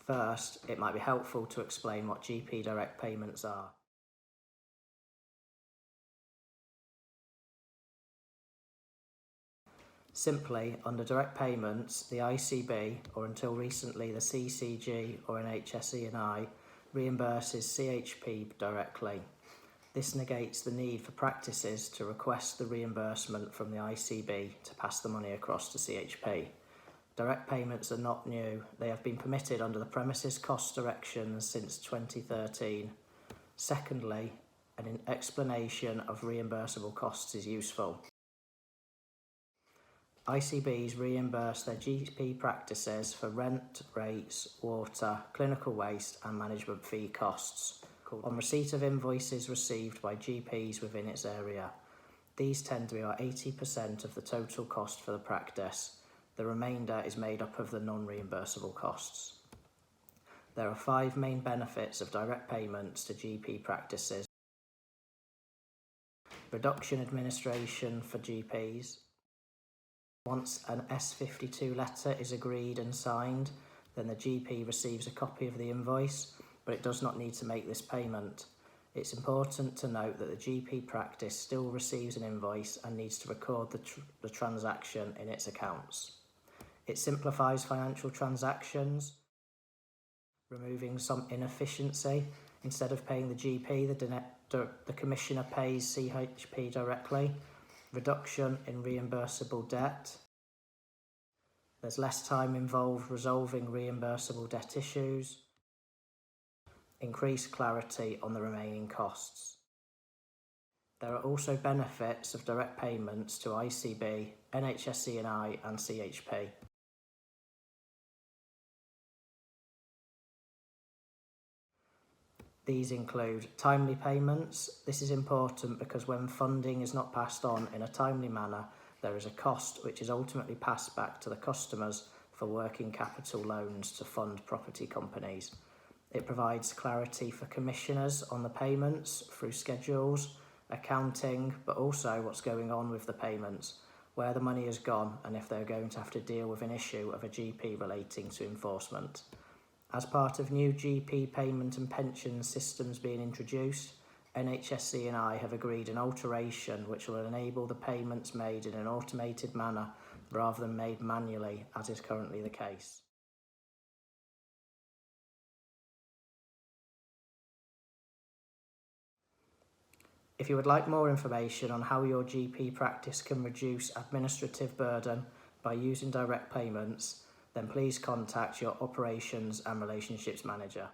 First, it might be helpful to explain what GP direct payments are. Simply, under direct payments, the ICB, or until recently the CCG or NHS-E&I, reimburses CHP directly. This negates the need for practices to request the reimbursement from the ICB to pass the money across to CHP. Direct payments are not new. They have been permitted under the Premises Cost Directions since 2013. Secondly, an explanation of reimbursable costs is useful. ICBs reimburse their GP practices for rent, rates, water, clinical waste and management fee costs on receipt of invoices received by GPs within its area. These tend to be about 80% of the total cost for the practice. The remainder is made up of the non-reimbursable costs. There are 5 main benefits of direct payments to GP practices. Reduction administration for GPs. Once an S52 letter is agreed and signed, then the GP receives a copy of the invoice, but it does not need to make this payment. It's important to note that the GP practice still receives an invoice and needs to record the transaction in its accounts. It simplifies financial transactions, removing some inefficiency. Instead of paying the GP, the Commissioner pays CHP directly. Reduction in reimbursable debt. There's less time involved resolving reimbursable debt issues. Increased clarity on the remaining costs. There are also benefits of direct payments to ICB, NHS-E&I and CHP. These include timely payments. This is important because when funding is not passed on in a timely manner, there is a cost which is ultimately passed back to the customers for working capital loans to fund property companies. It provides clarity for commissioners on the payments through schedules, accounting, but also what's going on with the payments, where the money has gone and if they're going to have to deal with an issue of a GP relating to enforcement. As part of new GP payment and pension systems being introduced, NHS-E&I have agreed an alteration which will enable the payments made in an automated manner rather than made manually, as is currently the case. If you would like more information on how your GP practice can reduce administrative burden by using direct payments, then please contact your Operations and Relationships Manager.